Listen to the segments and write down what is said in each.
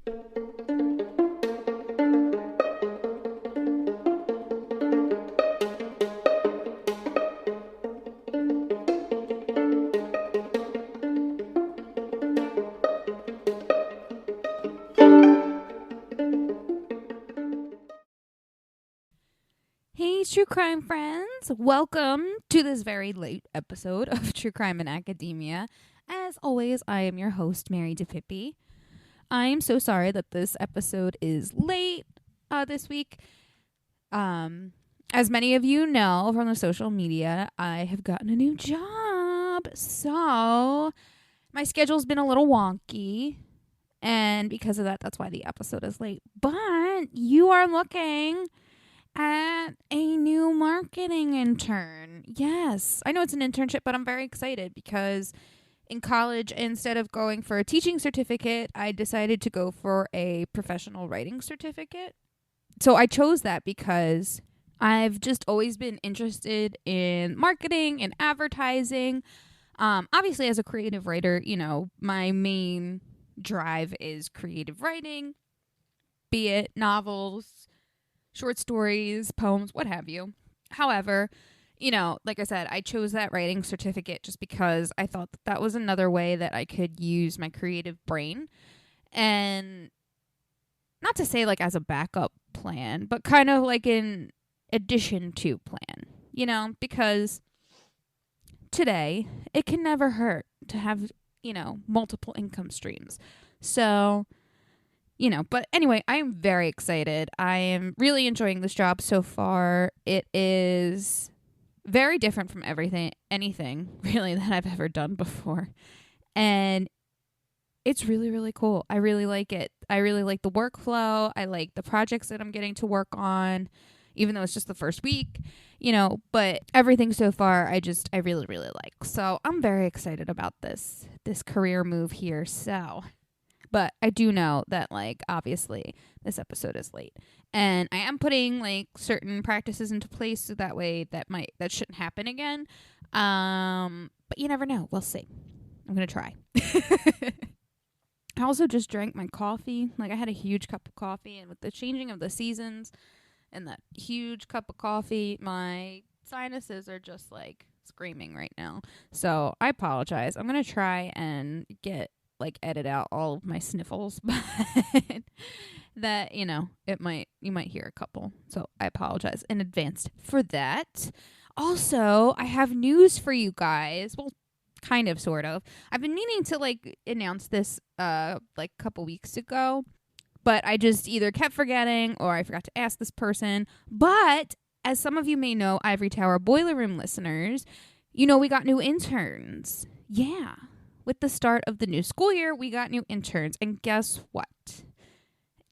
Hey, true crime friends. Welcome to this very late episode of True Crime in Academia. As always, I am your host, Mary DePippi. I'm so sorry that this episode is late this week. As many of you know from the social media, I have gotten a new job. So my schedule's been a little wonky. And because of that, that's why the episode is late. But you are looking at a new marketing intern. Yes, I know it's an internship, but I'm very excited because in college, instead of going for a teaching certificate, I decided to go for a professional writing certificate. So I chose that because I've just always been interested in marketing and advertising. Obviously, as a creative writer, you know, my main drive is creative writing, be it novels, short stories, poems, what have you. However, you know, like I said, I chose that writing certificate just because I thought that was another way that I could use my creative brain. And not to say like as a backup plan, but kind of like in addition to plan, you know, because today it can never hurt to have, you know, multiple income streams. So, you know, but anyway, I'm very excited. I am really enjoying this job so far. It is very different from anything really that I've ever done before. And it's really, really cool. I really like it. I really like the workflow. I like the projects that I'm getting to work on, even though it's just the first week, you know, but everything so far, I really, really like. So I'm very excited about this career move here. So, but I do know that, like, obviously this episode is late and I am putting like certain practices into place so that way that shouldn't happen again. But you never know. We'll see. I'm going to try. I also just drank my coffee. Like, I had a huge cup of coffee, and with the changing of the seasons and that huge cup of coffee, my sinuses are just like screaming right now. So I apologize. I'm going to try and edit out all of my sniffles, but that, you know, you might hear a couple. So I apologize in advance for that. Also, I have news for you guys. Well, kind of, sort of. I've been meaning to like announce this a couple weeks ago, but I just either kept forgetting or I forgot to ask this person. But as some of you may know, Ivory Tower Boiler Room listeners, you know, we got new interns. Yeah. With the start of the new school year, we got new interns. And guess what?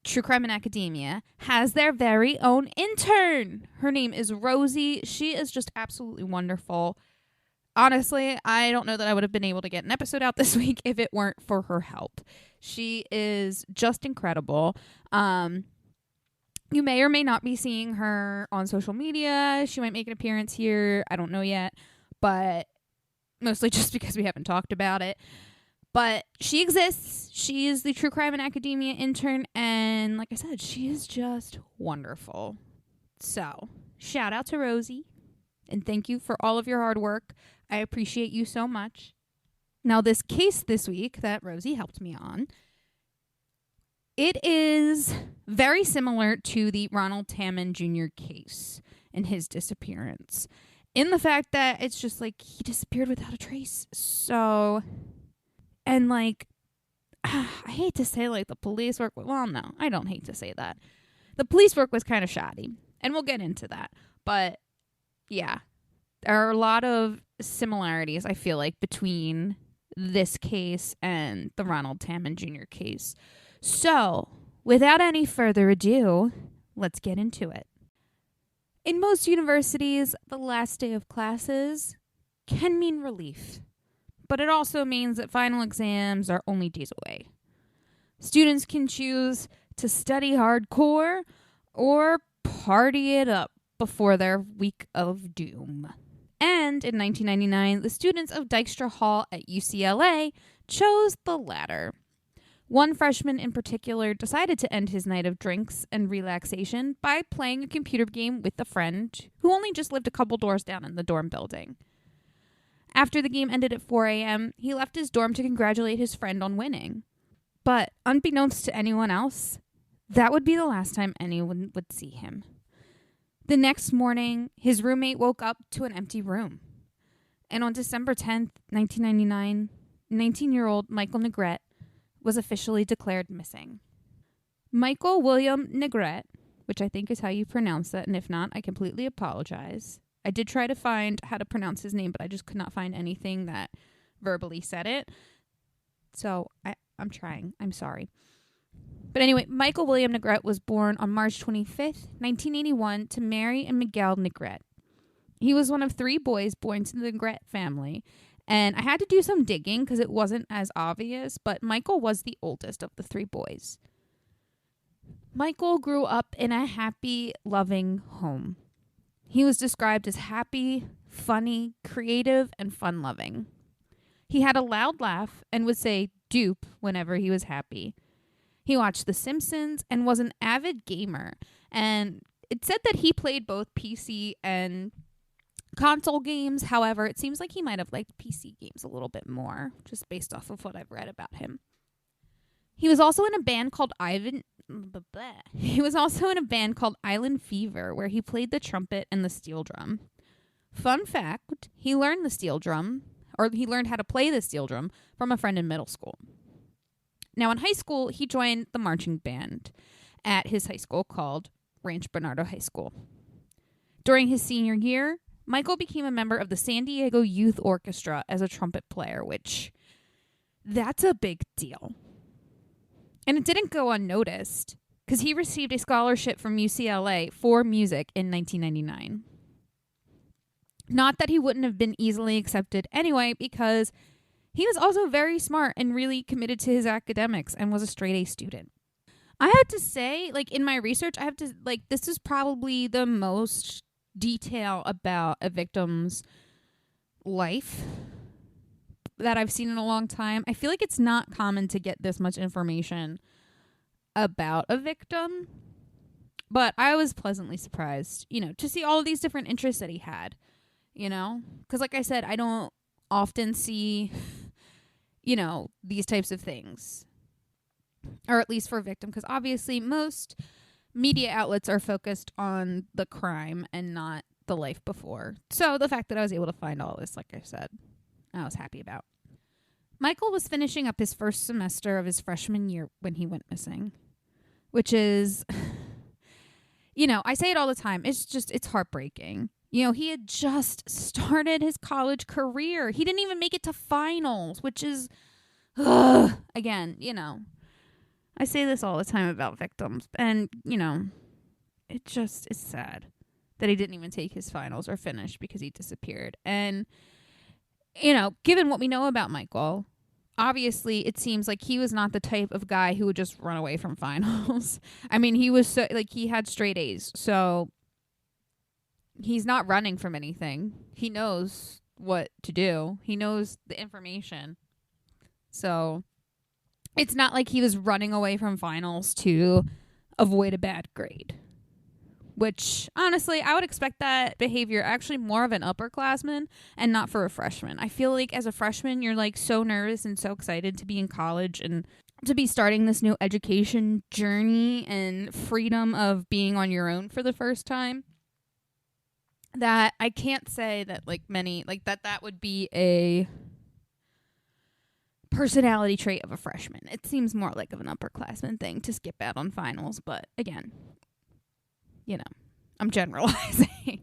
True Crime in Academia has their very own intern. Her name is Rosie. She is just absolutely wonderful. Honestly, I don't know that I would have been able to get an episode out this week if it weren't for her help. She is just incredible. You may or may not be seeing her on social media. She might make an appearance here. I don't know yet, but mostly just because we haven't talked about it. But she exists. She is the True Crime in Academia intern, and like I said, she is just wonderful. So, shout out to Rosie, and thank you for all of your hard work. I appreciate you so much. Now, this case this week that Rosie helped me on, it is very similar to the Ronald Taman Jr. case and his disappearance, in the fact that it's just like he disappeared without a trace. So, and like, I hate to say like the police work. Well, no, I don't hate to say that. The police work was kind of shoddy, and we'll get into that. But yeah, there are a lot of similarities, I feel like, between this case and the Ronald Taman Jr. case. So, without any further ado, let's get into it. In most universities, the last day of classes can mean relief, but it also means that final exams are only days away. Students can choose to study hardcore or party it up before their week of doom. And in 1999, the students of Dykstra Hall at UCLA chose the latter. One freshman in particular decided to end his night of drinks and relaxation by playing a computer game with a friend who only just lived a couple doors down in the dorm building. After the game ended at 4 a.m., he left his dorm to congratulate his friend on winning. But unbeknownst to anyone else, that would be the last time anyone would see him. The next morning, his roommate woke up to an empty room. And on December 10th, 1999, 19-year-old Michael Negrete was officially declared missing. Michael William Negrete, which I think is how you pronounce that, and if not, I completely apologize. I did try to find how to pronounce his name, but I just could not find anything that verbally said it. So I'm trying. I'm sorry. But anyway, Michael William Negrete was born on March 25th, 1981 to Mary and Miguel Negrete. He was one of 3 boys born to the Negrete family. And I had to do some digging because it wasn't as obvious, but Michael was the oldest of the 3 boys. Michael grew up in a happy, loving home. He was described as happy, funny, creative, and fun-loving. He had a loud laugh and would say "dupe" whenever he was happy. He watched The Simpsons and was an avid gamer. And it said that he played both PC and console games. However, it seems like he might have liked PC games a little bit more, just based off of what I've read about him. He was also in a band called Island Fever, where he played the trumpet and the steel drum. Fun fact, he learned how to play the steel drum from a friend in middle school. Now, in high school, he joined the marching band at his high school called Rancho Bernardo High School. During his senior year, Michael became a member of the San Diego Youth Orchestra as a trumpet player, which, that's a big deal. And it didn't go unnoticed, because he received a scholarship from UCLA for music in 1999. Not that he wouldn't have been easily accepted anyway, because he was also very smart and really committed to his academics and was a straight-A student. I have to say, in my research, this is probably the most detail about a victim's life that I've seen in a long time. I feel like it's not common to get this much information about a victim, but I was pleasantly surprised, to see all of these different interests that he had, because like I said, I don't often see, these types of things, or at least for a victim, because obviously most media outlets are focused on the crime and not the life before. So the fact that I was able to find all this, like I said, I was happy about. Michael was finishing up his first semester of his freshman year when he went missing, which is, I say it all the time. It's heartbreaking. He had just started his college career. He didn't even make it to finals, which is, again, I say this all the time about victims, and, it's sad that he didn't even take his finals or finish because he disappeared. And, given what we know about Michael, obviously it seems like he was not the type of guy who would just run away from finals. I mean, he was he had straight A's, so he's not running from anything. He knows what to do. He knows the information. So it's not like he was running away from finals to avoid a bad grade. Which, honestly, I would expect that behavior actually more of an upperclassman and not for a freshman. I feel like as a freshman, you're so nervous and so excited to be in college and to be starting this new education journey and freedom of being on your own for the first time, that I can't say that that would be a personality trait of a freshman. It seems more like of an upperclassman thing to skip out on finals, but again, I'm generalizing.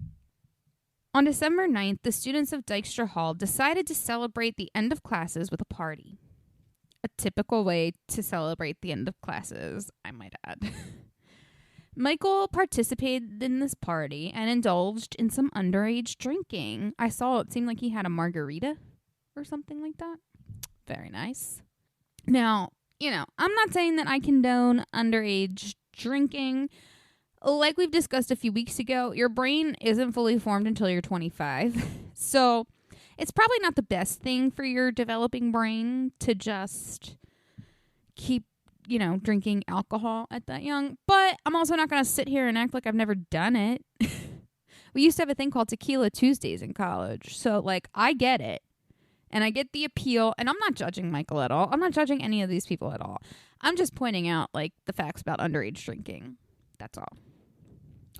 On December 9th, the students of Dykstra Hall decided to celebrate the end of classes with a party. A typical way to celebrate the end of classes, I might add. Michael participated in this party and indulged in some underage drinking. I saw it seemed like he had a margarita or something like that. Very nice. Now, I'm not saying that I condone underage drinking. Like we've discussed a few weeks ago, your brain isn't fully formed until you're 25. So it's probably not the best thing for your developing brain to just keep drinking alcohol at that young. But I'm also not going to sit here and act like I've never done it. We used to have a thing called Tequila Tuesdays in college. So, like, I get it. And I get the appeal. And I'm not judging Michael at all. I'm not judging any of these people at all. I'm just pointing out, like, the facts about underage drinking. That's all.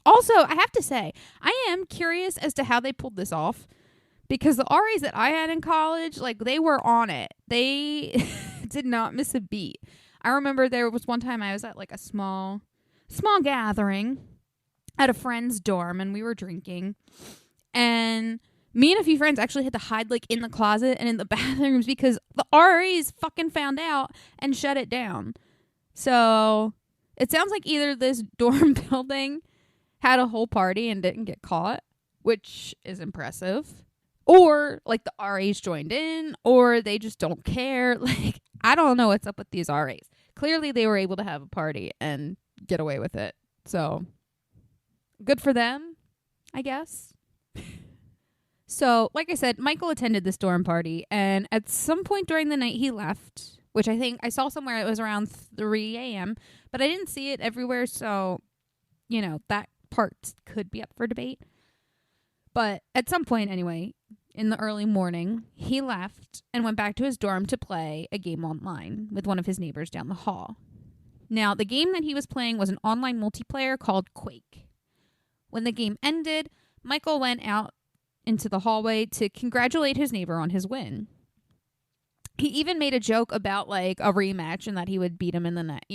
Also, I have to say, I am curious as to how they pulled this off. Because the RAs that I had in college, like, they were on it. They did not miss a beat. I remember there was one time I was at, like, a small gathering at a friend's dorm, and we were drinking. And me and a few friends actually had to hide, like, in the closet and in the bathrooms because the RAs fucking found out and shut it down. So it sounds like either this dorm building had a whole party and didn't get caught, which is impressive, or, like, the RAs joined in, or they just don't care. Like, I don't know what's up with these RAs. Clearly, they were able to have a party and get away with it. So good for them, I guess. So, like I said, Michael attended this dorm party, and at some point during the night, he left, which I think I saw somewhere it was around 3 a.m., but I didn't see it everywhere, so, that part could be up for debate. But at some point, anyway, in the early morning, he left and went back to his dorm to play a game online with one of his neighbors down the hall. Now, the game that he was playing was an online multiplayer called Quake. When the game ended, Michael went out into the hallway to congratulate his neighbor on his win. He even made a joke about, like, a rematch and that he would beat him in the net,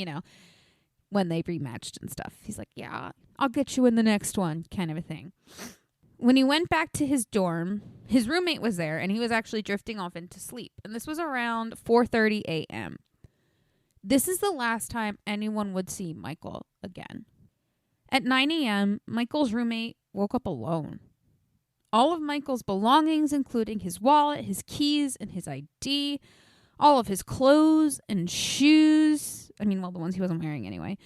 when they rematched and stuff. He's like, yeah, I'll get you in the next one, kind of a thing. When he went back to his dorm, his roommate was there, and he was actually drifting off into sleep. And this was around 4:30 a.m. This is the last time anyone would see Michael again. At 9 a.m., Michael's roommate woke up alone. All of Michael's belongings, including his wallet, his keys, and his ID, all of his clothes and shoes, the ones he wasn't wearing anyway,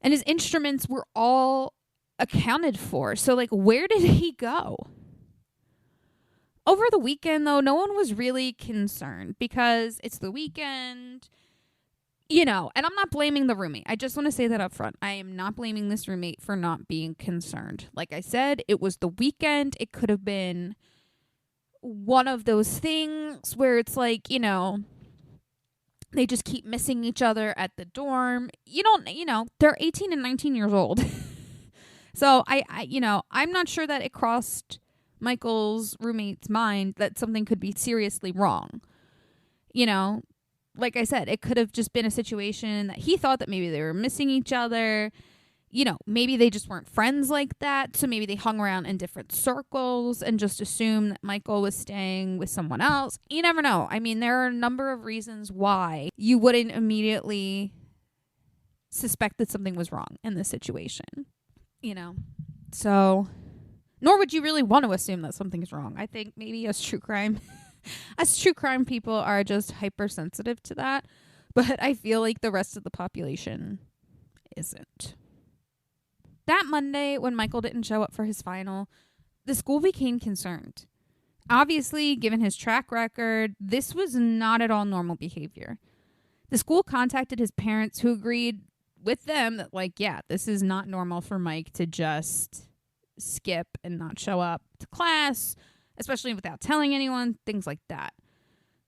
and his instruments were all accounted for. So, like, where did he go? Over the weekend, though, no one was really concerned because it's the weekend, and I'm not blaming the roommate. I just want to say that up front. I am not blaming this roommate for not being concerned. Like I said, it was the weekend. It could have been one of those things where it's like, they just keep missing each other at the dorm. They're 18 and 19 years old. So I'm not sure that it crossed Michael's roommate's mind that something could be seriously wrong. Like I said, it could have just been a situation that he thought that maybe they were missing each other. Maybe they just weren't friends like that. So maybe they hung around in different circles and just assumed that Michael was staying with someone else. You never know. There are a number of reasons why you wouldn't immediately suspect that something was wrong in this situation. So nor would you really want to assume that something's wrong. I think maybe us true crime people are just hypersensitive to that, but I feel like the rest of the population isn't. That Monday, when Michael didn't show up for his final, the school became concerned. Obviously, given his track record, this was not at all normal behavior. The school contacted his parents, who agreed with them that, like, yeah, this is not normal for Mike to just skip and not show up to class, especially without telling anyone, things like that.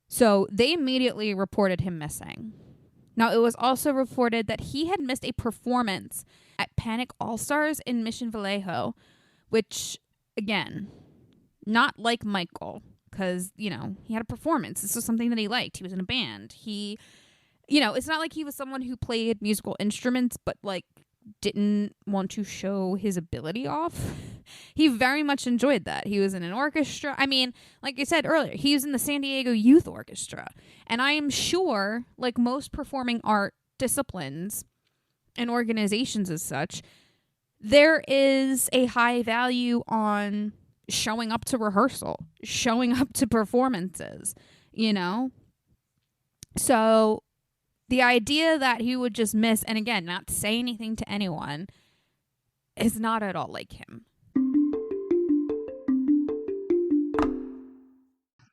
So they immediately reported him missing. Now, it was also reported that he had missed a performance at Panic All-Stars in Mission Vallejo, which, again, not like Michael, because, he had a performance. This was something that he liked. He was in a band. He, it's not like he was someone who played musical instruments, but, like, didn't want to show his ability off. He very much enjoyed that. He was in an orchestra. Like I said earlier, he was in the San Diego Youth Orchestra. And I am sure, like most performing art disciplines and organizations as such, there is a high value on showing up to rehearsal, showing up to performances, So the idea that he would just miss, and again, not say anything to anyone, is not at all like him.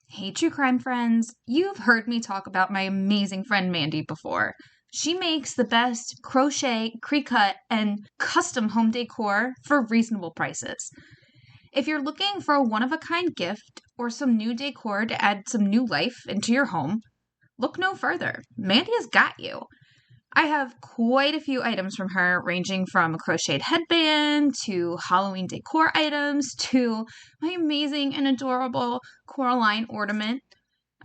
Hey, true crime friends. You've heard me talk about my amazing friend Mandy before. She makes the best crochet, pre-cut, and custom home decor for reasonable prices. If you're looking for a one-of-a-kind gift or some new decor to add some new life into your home, look no further. Mandy has got you. I have quite a few items from her, ranging from a crocheted headband to Halloween decor items to my amazing and adorable Coraline ornament.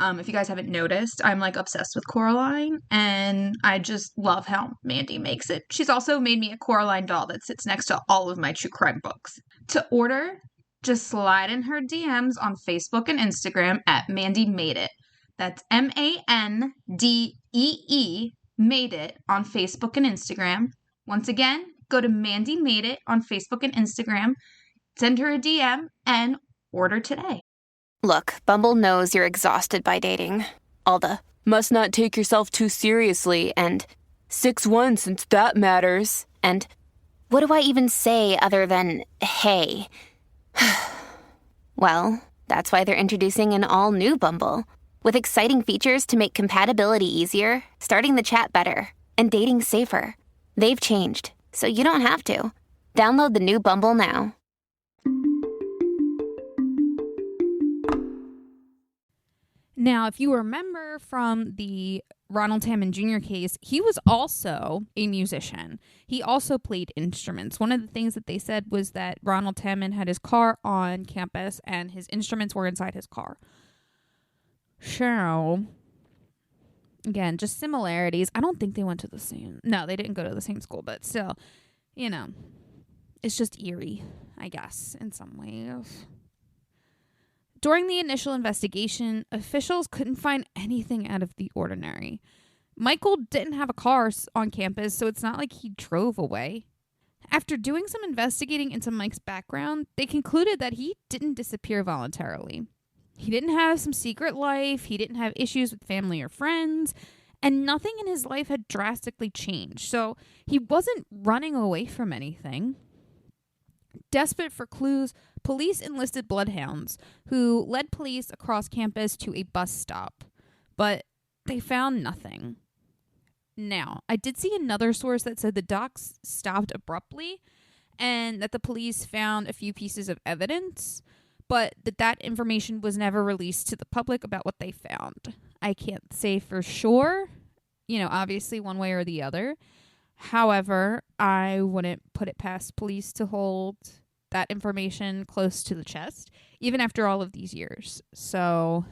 If you guys haven't noticed, I'm like obsessed with Coraline, and I just love how Mandy makes it. She's also made me a Coraline doll that sits next to all of my true crime books. To order, just slide in her DMs on Facebook and Instagram at Mandy Made It. That's MANDEE Made It on Facebook and Instagram. Once again, go to Mandy Made It on Facebook and Instagram, send her a DM, and order today. Look, Bumble knows you're exhausted by dating. All the must not take yourself too seriously and 6'1" since that matters. And what do I even say other than hey? Well, that's why they're introducing an all-new Bumble with exciting features to make compatibility easier, starting the chat better, and dating safer. They've changed, so you don't have to. Download the new Bumble now. Now, if you remember from the Ronald Hammond Jr. case, he was also a musician. He also played instruments. One of the things that they said was that Ronald Hammond had his car on campus and his instruments were inside his car. So, again, just similarities. I don't think they went to the same... No, they didn't go to the same school, but still, it's just eerie, I guess, in some ways. During the initial investigation, officials couldn't find anything out of the ordinary. Michael didn't have a car on campus, so it's not like he drove away. After doing some investigating into Mike's background, they concluded that he didn't disappear voluntarily. He didn't have some secret life, he didn't have issues with family or friends, and nothing in his life had drastically changed, so he wasn't running away from anything. Desperate for clues, police enlisted bloodhounds who led police across campus to a bus stop, but they found nothing. Now, I did see another source that said the docs stopped abruptly and that the police found a few pieces of evidence, but that information was never released to the public about what they found. I can't say for sure, obviously one way or the other. However, I wouldn't put it past police to hold that information close to the chest, even after all of these years. So,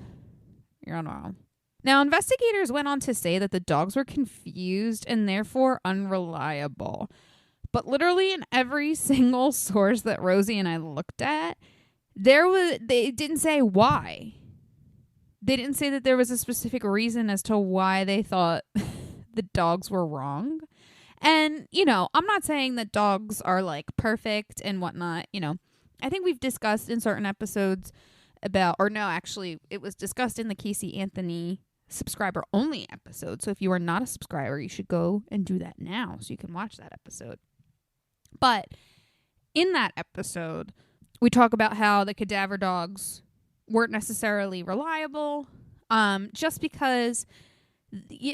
I don't know. Now, investigators went on to say that the dogs were confused and therefore unreliable. But literally in every single source that Rosie and I looked at, they didn't say why. They didn't say that there was a specific reason as to why they thought the dogs were wrong. And, I'm not saying that dogs are, perfect and whatnot. I think we've discussed in certain episodes it was discussed in the Casey Anthony subscriber-only episode. So if you are not a subscriber, you should go and do that now so you can watch that episode. But in that episode, we talk about how the cadaver dogs weren't necessarily reliable, just because...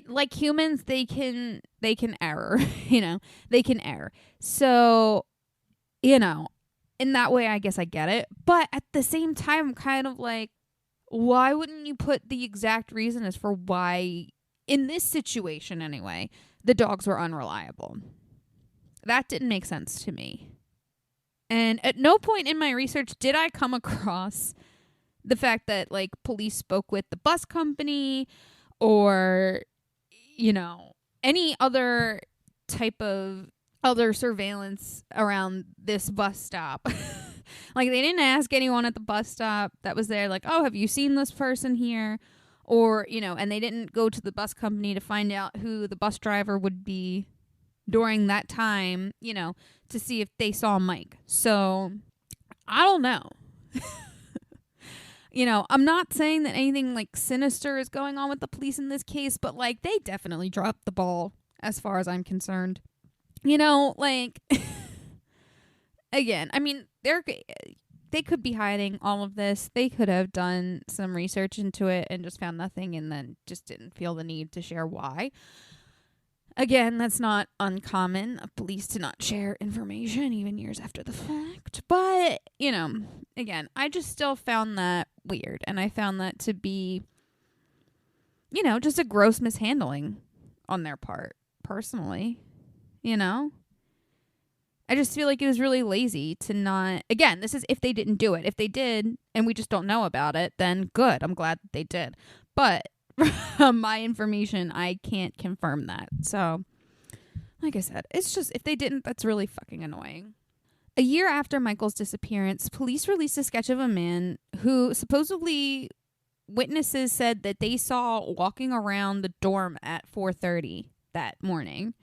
like humans, they can error, they can err. So, in that way, I guess I get it. But at the same time, I'm kind of like, why wouldn't you put the exact reason as for why, in this situation anyway, the dogs were unreliable? That didn't make sense to me. And at no point in my research did I come across the fact that, police spoke with the bus company or, any other type of other surveillance around this bus stop. They didn't ask anyone at the bus stop that was there, oh, have you seen this person here? Or, and they didn't go to the bus company to find out who the bus driver would be during that time, to see if they saw Mike. So, I don't know. I'm not saying that anything sinister is going on with the police in this case, but they definitely dropped the ball as far as I'm concerned. Again, I mean, they could be hiding all of this. They could have done some research into it and just found nothing and then just didn't feel the need to share why. Again, that's not uncommon of police to not share information even years after the fact. But, again, I just still found that weird. And I found that to be, just a gross mishandling on their part, personally. I just feel like it was really lazy to not. Again, this is if they didn't do it. If they did and we just don't know about it, then good. I'm glad that they did. But from my information, I can't confirm that. So, like I said, it's just if they didn't, that's really fucking annoying. A year after Michael's disappearance, police released a sketch of a man who supposedly witnesses said that they saw walking around the dorm at 4:30 that morning.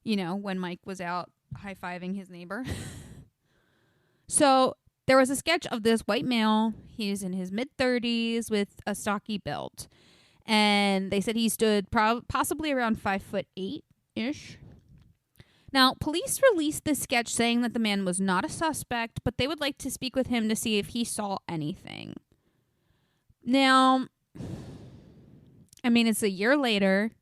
When Mike was out high-fiving his neighbor. So there was a sketch of this white male. He's in his mid-30s with a stocky build. And they said he stood possibly around 5'8"-ish. Now, police released this sketch saying that the man was not a suspect, but they would like to speak with him to see if he saw anything. Now, it's a year later.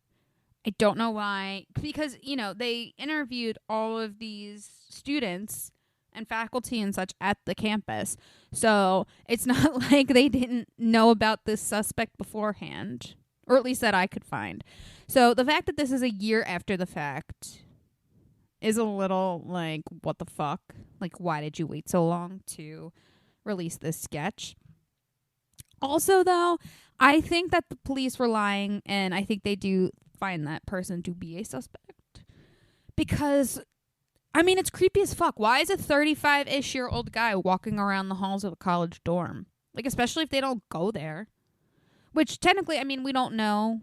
I don't know why. Because, they interviewed all of these students and faculty and such at the campus. So it's not like they didn't know about this suspect beforehand. Or at least that I could find. So the fact that this is a year after the fact is a little like, what the fuck? Like, why did you wait so long to release this sketch? Also, though, I think that the police were lying, and I think they do find that person to be a suspect. Because, it's creepy as fuck. Why is a 35-ish-year-old guy walking around the halls of a college dorm? Like, especially if they don't go there. Which, technically, we don't know,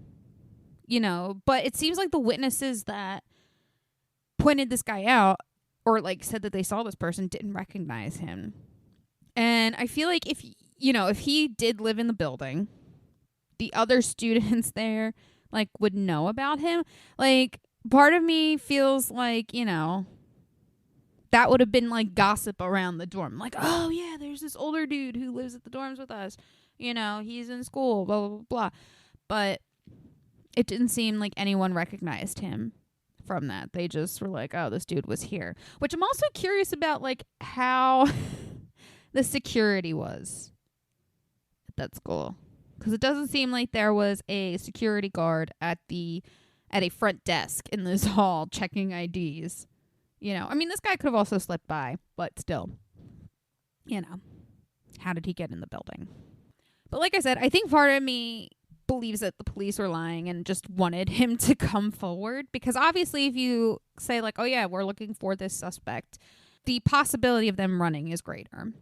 but it seems like the witnesses that pointed this guy out, or, said that they saw this person, didn't recognize him. And I feel like if he did live in the building, the other students there, would know about him. Part of me feels like, that would have been, gossip around the dorm. Oh, yeah, there's this older dude who lives at the dorms with us. He's in school, blah, blah, blah, blah. But it didn't seem like anyone recognized him from that. They just were like, oh, this dude was here. Which I'm also curious about, how the security was at that school. Because it doesn't seem like there was a security guard at a front desk in this hall checking IDs. This guy could have also slipped by, but still, how did he get in the building? But like I said, I think part of me believes that the police were lying and just wanted him to come forward. Because obviously if you say oh yeah, we're looking for this suspect, the possibility of them running is greater.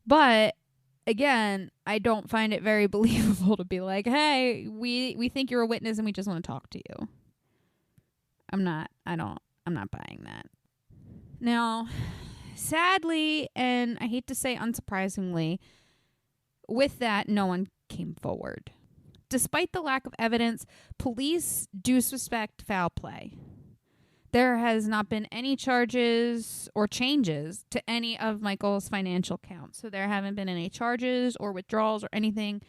But again, I don't find it very believable to be like, hey, we think you're a witness and we just want to talk to you. I'm not buying that. Now, sadly, and I hate to say unsurprisingly, with that, no one came forward. Despite the lack of evidence, police do suspect foul play. There has not been any charges or changes to any of Michael's financial accounts. So there haven't been any charges or withdrawals or anything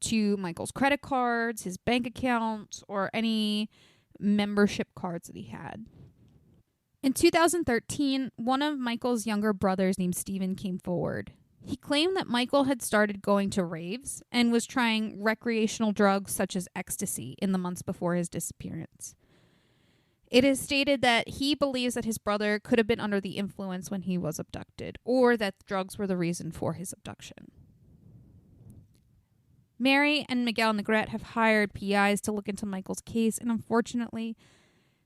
to Michael's credit cards, his bank accounts, or any membership cards that he had. In 2013, one of Michael's younger brothers named Steven came forward. He claimed that Michael had started going to raves and was trying recreational drugs such as ecstasy in the months before his disappearance. It is stated that he believes that his brother could have been under the influence when he was abducted, or that drugs were the reason for his abduction. Mary and Michael Negrete have hired PIs to look into Michael's case, and unfortunately,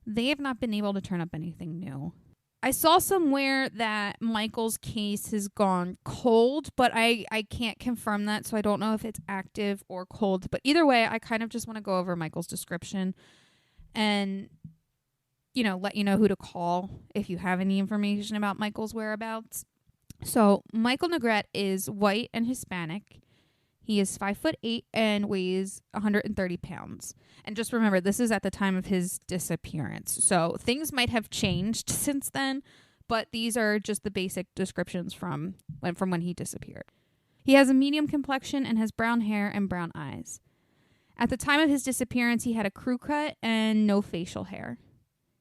they have not been able to turn up anything new. I saw somewhere that Michael's case has gone cold, but I can't confirm that, so I don't know if it's active or cold. But either way, I kind of just want to go over Michael's description and, let you know who to call if you have any information about Michael's whereabouts. So Michael Negrete is white and Hispanic. He is 5'8" and weighs 130 pounds. And just remember, this is at the time of his disappearance. So things might have changed since then, but these are just the basic descriptions from when he disappeared. He has a medium complexion and has brown hair and brown eyes. At the time of his disappearance, he had a crew cut and no facial hair.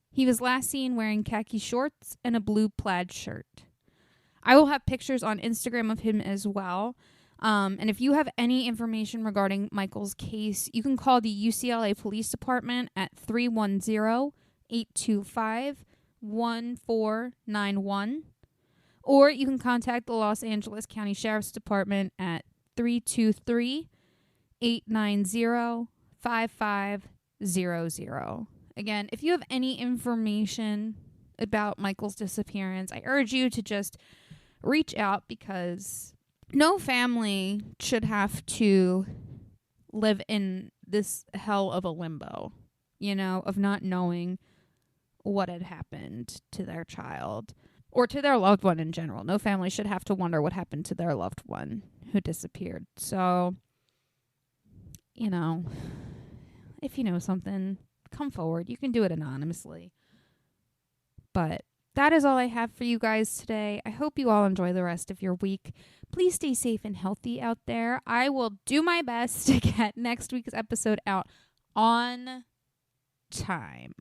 He was last seen wearing khaki shorts and a blue plaid shirt. I will have pictures on Instagram of him as well. And if you have any information regarding Michael's case, you can call the UCLA Police Department at 310-825-1491. Or you can contact the Los Angeles County Sheriff's Department at 323-890-5500. Again, if you have any information about Michael's disappearance, I urge you to just reach out, because no family should have to live in this hell of a limbo, of not knowing what had happened to their child or to their loved one in general. No family should have to wonder what happened to their loved one who disappeared. So, if you know something, come forward. You can do it anonymously. But that is all I have for you guys today. I hope you all enjoy the rest of your week. Please stay safe and healthy out there. I will do my best to get next week's episode out on time.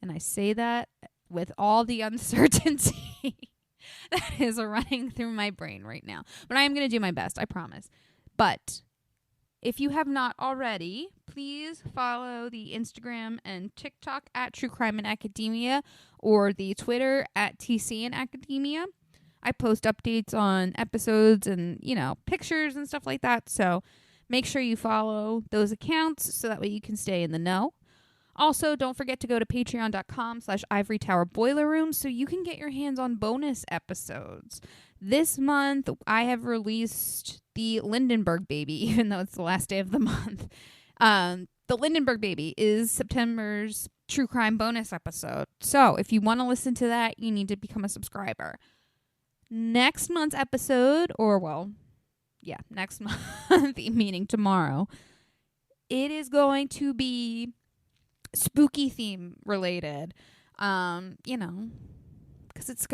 And I say that with all the uncertainty that is running through my brain right now. But I am going to do my best, I promise. But if you have not already, please follow the Instagram and TikTok at True Crime and Academia, or the Twitter at TC and Academia. I post updates on episodes and, pictures and stuff like that. So make sure you follow those accounts so that way you can stay in the know. Also, don't forget to go to patreon.com/Ivory Tower Boiler Room so you can get your hands on bonus episodes. This month, I have released the Lindenberg Baby, even though it's the last day of the month. The Lindenberg Baby is September's true crime bonus episode. So if you want to listen to that, you need to become a subscriber. Next month's episode, next month, meaning tomorrow, it is going to be spooky theme related. Because it's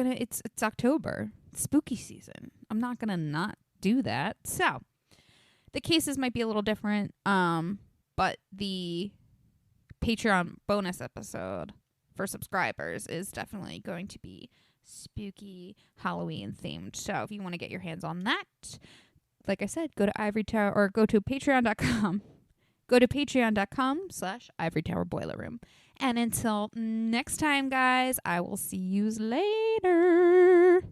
October, spooky season. I'm not gonna not do that. So the cases might be a little different, but the Patreon bonus episode for subscribers is definitely going to be spooky Halloween themed. So if you want to get your hands on that, like I said, go to Ivory Tower, or go to patreon.com. Go to patreon.com/Ivory Tower Boiler Room. And until next time, guys, I will see you later.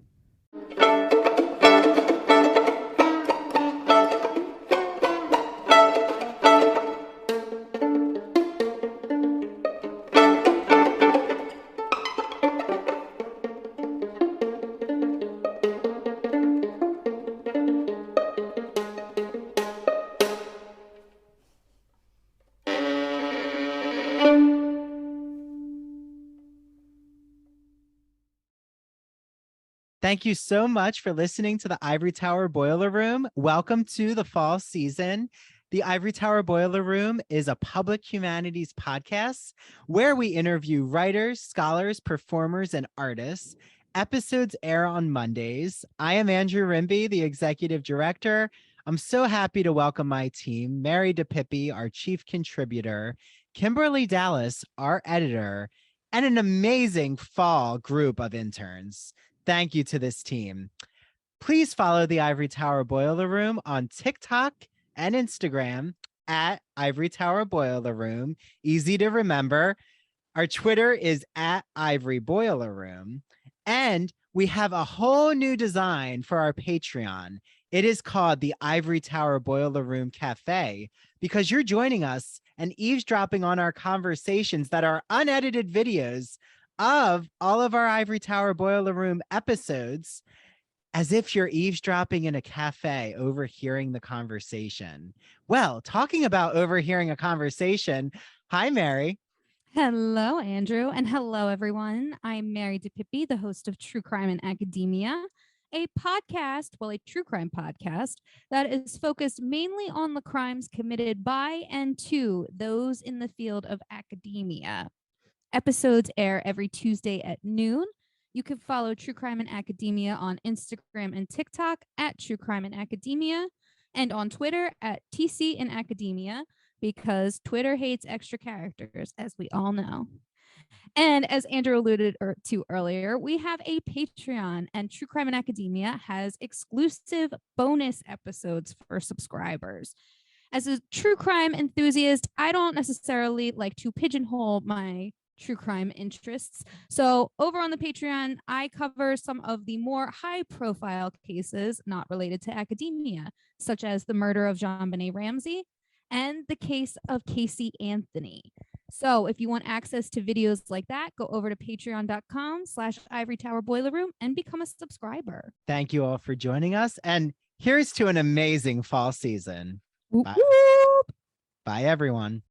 Thank you so much for listening to the Ivory Tower Boiler Room. Welcome to the fall season. The Ivory Tower Boiler Room is a public humanities podcast where we interview writers, scholars, performers, and artists. Episodes air on Mondays. I am Andrew Rimby, the executive director. I'm so happy to welcome my team, Mary DePippi, our chief contributor, Kimberly Dallas, our editor, and an amazing fall group of interns. Thank you to this team. Please follow the Ivory Tower Boiler Room on TikTok and Instagram at Ivory Tower Boiler Room. Easy to remember. Our Twitter is at Ivory Boiler Room. And we have a whole new design for our Patreon. It is called the Ivory Tower Boiler Room Cafe, because you're joining us and eavesdropping on our conversations that are unedited videos of all of our Ivory Tower Boiler Room episodes, as if you're eavesdropping in a cafe, overhearing the conversation. Well, talking about overhearing a conversation, hi, Mary. Hello, Andrew, and hello, everyone. I'm Mary DePippi, the host of True Crime and Academia, a true crime podcast that is focused mainly on the crimes committed by and to those in the field of academia. Episodes air every Tuesday at noon. You can follow True Crime and Academia on Instagram and TikTok at True Crime and Academia. and on Twitter at TC in Academia, because Twitter hates extra characters, as we all know. And as Andrew alluded to earlier, we have a Patreon, and True Crime in Academia has exclusive bonus episodes for subscribers. As a true crime enthusiast, I don't necessarily like to pigeonhole my true crime interests. So over on the Patreon, I cover some of the more high profile cases not related to academia, such as the murder of JonBenet Ramsey and the case of Casey Anthony. So if you want access to videos like that, go over to patreon.com/Ivory Tower Boiler Room and become a subscriber. Thank you all for joining us. And here's to an amazing fall season. Whoop, Bye. whoop. Bye, everyone.